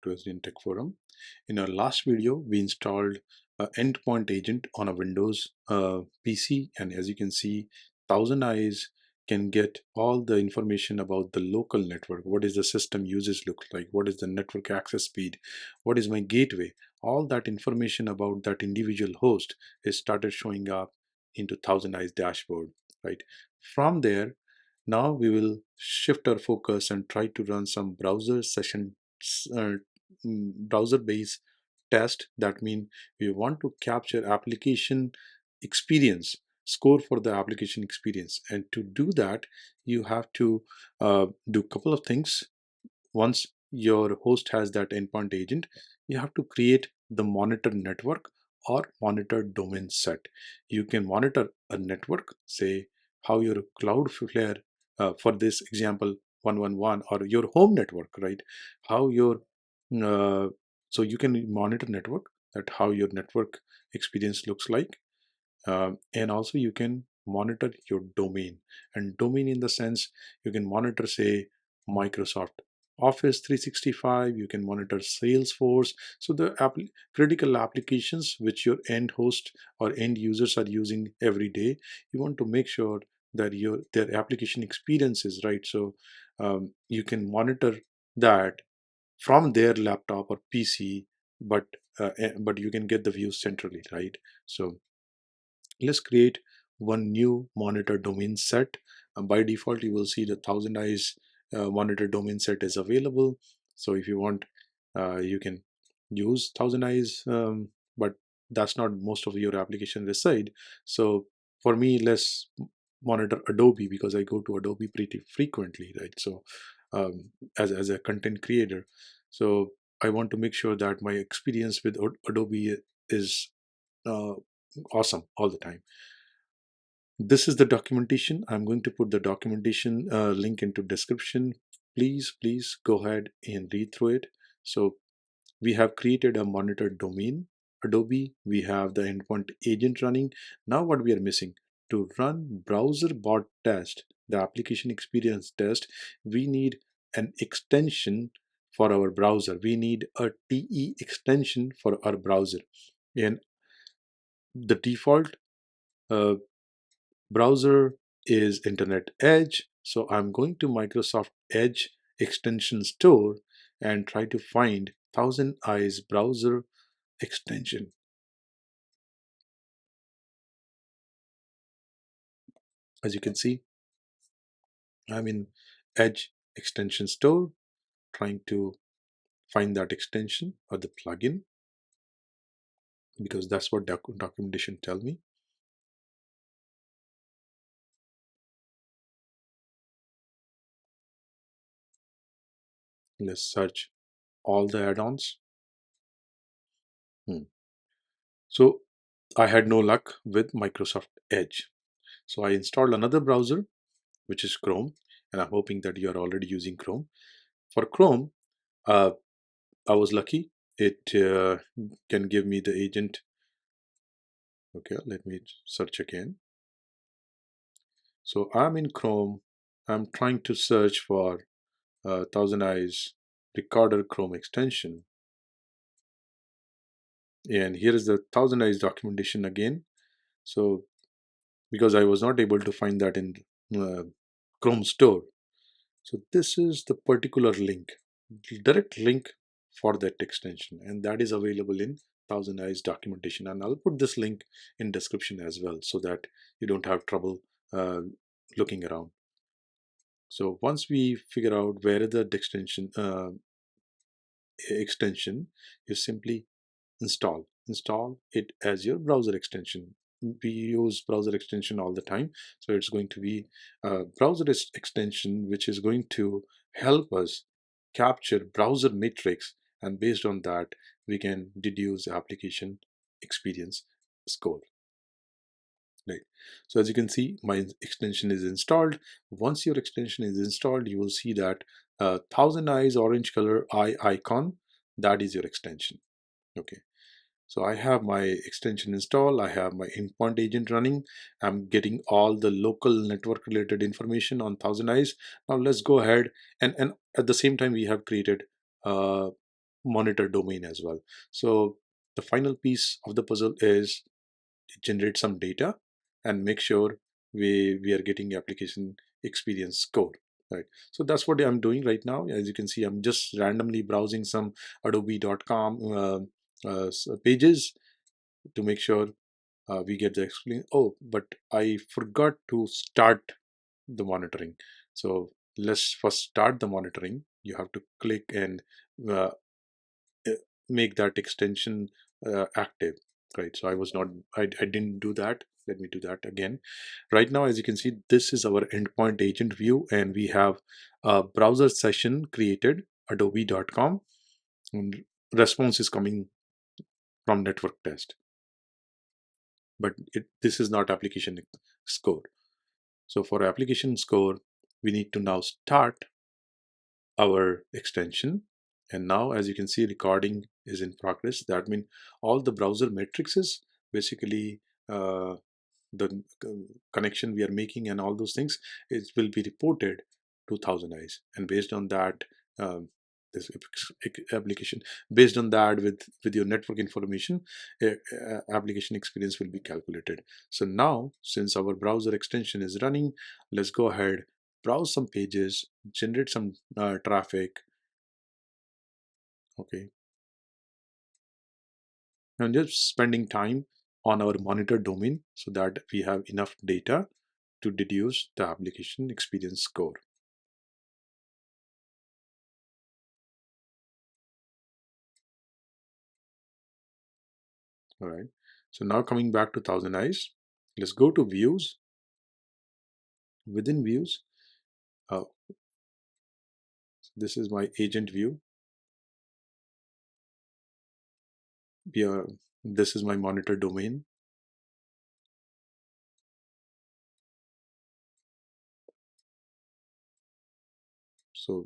to SDN Tech Forum. In our last video, we installed an endpoint agent on a Windows PC, and as you can see, Thousandeyes can get all the information about the local network. What is the system usage look like? What is the network access speed? What is my gateway? All that information about that individual host is started showing up into Thousandeyes dashboard, right? From there, now we will shift our focus and try to run some browser session, uh, browser-based test. That means we want to capture application experience, score for the application experience. And to do that, you have to do a couple of things. Once your host has that endpoint agent, you have to create the monitor network or monitor domain set. You can monitor a network, say how your Cloudflare, for this example, 111 or your home network, right? How your, so you can monitor network, that how your network experience looks like. And also you can monitor your domain, and domain in the sense you can monitor, say, Microsoft Office 365. You can monitor Salesforce. So the critical applications which your end host or end users are using every day, you want to make sure that their application experience is right. So you can monitor that from their laptop or PC, but you can get the views centrally, right? So let's create one new monitor domain set. By default, you will see the Thousandeyes monitor domain set is available. So if you want, you can use Thousandeyes, but that's not most of your application reside. So for me, let's monitor Adobe because I go to Adobe pretty frequently, right? So as a content creator, so I want to make sure that my experience with Adobe is uh, awesome all the time. This is the documentation. I'm going to put the documentation link into description. Please go ahead and read through it. So we have created a monitor domain, Adobe. We have the endpoint agent running. Now what we are missing to run browser bot test, the application experience test, we need an extension for our browser. We need a TE extension for our browser. And the default uh, browser is Internet Edge. So I'm going to Microsoft Edge extension store and try to find Thousand Eyes browser extension. As you can see, I'm in Edge extension store trying to find that extension or the plugin because that's what documentation tell me. Let's search all the add-ons. So I had no luck with Microsoft Edge. So I installed another browser, which is Chrome, and I'm hoping that you are already using Chrome. For Chrome, uh, I was lucky. It can give me the agent. Okay, let me search again. So I'm in Chrome. I'm trying to search for Thousandeyes Recorder Chrome extension. And here is the Thousandeyes documentation again. So because I was not able to find that in uh, Chrome store. So this is the particular link, direct link for that extension, and that is available in Thousandeyes documentation. And I'll put this link in description as well so that you don't have trouble uh, looking around. So once we figure out where the extension, you simply install it as your browser extension. We use browser extension all the time, so it's going to be a browser extension which is going to help us capture browser metrics, and based on that we can deduce application experience score, right? So as you can see, my extension is installed. Once your extension is installed, you will see that Thousandeyes orange color eye icon, that is your extension. Okay, so I have my extension installed. I have my endpoint agent running. I'm getting all the local network related information on Thousandeyes. Now let's go ahead and at the same time we have created monitor domain as well. So the final piece of the puzzle is generate some data and make sure we are getting application experience score, right? So that's what I'm doing right now. As you can see, I'm just randomly browsing some adobe.com pages to make sure we get the experience. Oh, but I forgot to start the monitoring. So let's first start the monitoring. You have to click and uh, uh, make that extension active, right? So I was not, I didn't do that. Let me do that again. Right now, as you can see, this is our endpoint agent view, and we have a browser session created, adobe.com, and response is coming from network test, but this is not application score. So for application score, we need to now start our extension. And now, as you can see, recording is in progress. That means all the browser metrics is basically uh, the connection we are making and all those things, it will be reported to Thousandeyes. And based on that, um, this application, based on that, with your network information, application experience will be calculated. So now, since our browser extension is running, let's go ahead, browse some pages, generate some traffic. Okay, and just spending time on our monitor domain so that we have enough data to deduce the application experience score. All right. So now coming back to Thousandeyes, let's go to views. Within views, uh, this is my agent view. Yeah, this is my monitor domain. So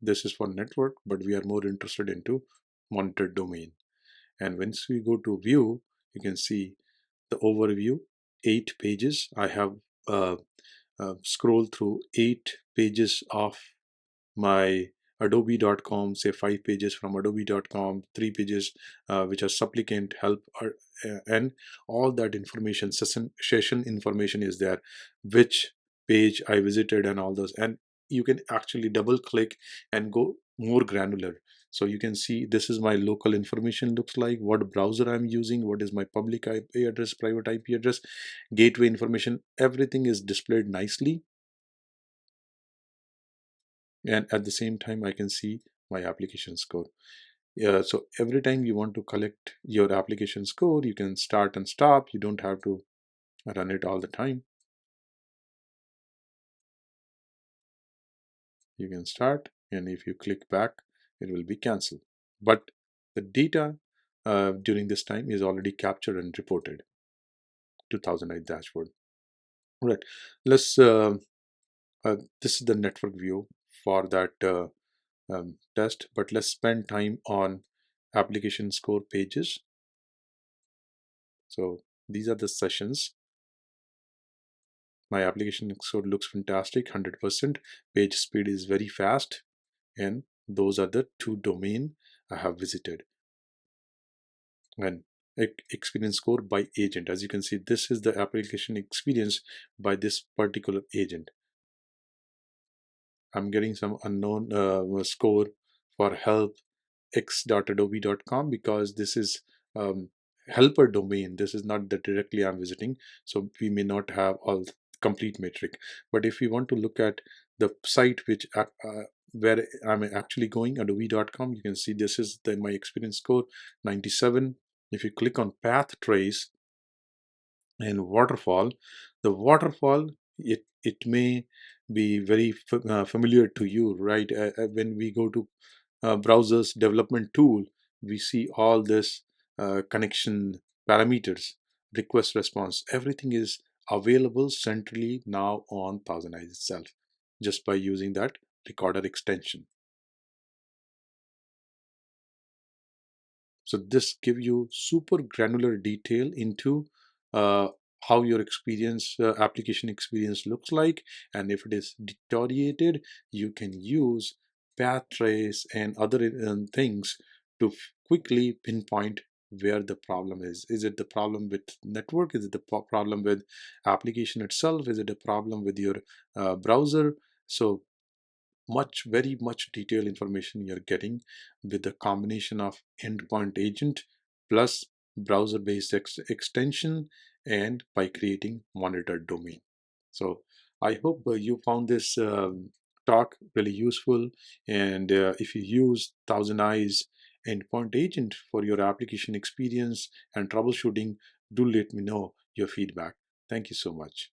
this is for network, but we are more interested into monitor domain. And once we go to view, you can see the overview, 8 pages. I have uh, scrolled through 8 pages of my adobe.com, say 5 pages from adobe.com, 3 pages which are supplicant help, and all that information, session information is there, which page I visited and all those. And you can actually double click and go more granular. So you can see this is my local information looks like, what browser I'm using, what is my public IP address, private IP address, gateway information, everything is displayed nicely. And at the same time, I can see my application score. Yeah, so every time you want to collect your application score, you can start and stop. You don't have to run it all the time. You can start, and if you click back, it will be canceled. But the data during this time is already captured and reported to Thousandeyes dashboard. Right. Let's. This is the network view for that test. But let's spend time on application score pages. So these are the sessions. My application score looks fantastic, 100%. Page speed is very fast, and those are the 2 domain I have visited. And experience score by agent. As you can see, this is the application experience by this particular agent. I'm getting some unknown score for help x.adobe.com because this is helper domain. This is not the directly I'm visiting, so we may not have all complete metric. But if we want to look at the site which where I'm actually going, adobe.com, you can see this is my experience score, 97. If you click on path trace and waterfall, the waterfall, it may be very familiar to you, right? When we go to browser's development tool, we see all this connection parameters, request response, everything is available centrally now on Thousandeyes itself, just by using that recorder extension. So this give you super granular detail into uh, how your experience, application experience looks like, and if it is deteriorated, you can use path trace and other things to quickly pinpoint where the problem is. Is it the problem with network? Is it the problem with application itself? Is it a problem with your browser? So very much detailed information you're getting with the combination of endpoint agent plus browser-based extension, and by creating monitored domain. So I hope you found this talk really useful, and if you use Thousandeyes endpoint agent for your application experience and troubleshooting, do let me know your feedback. Thank you so much.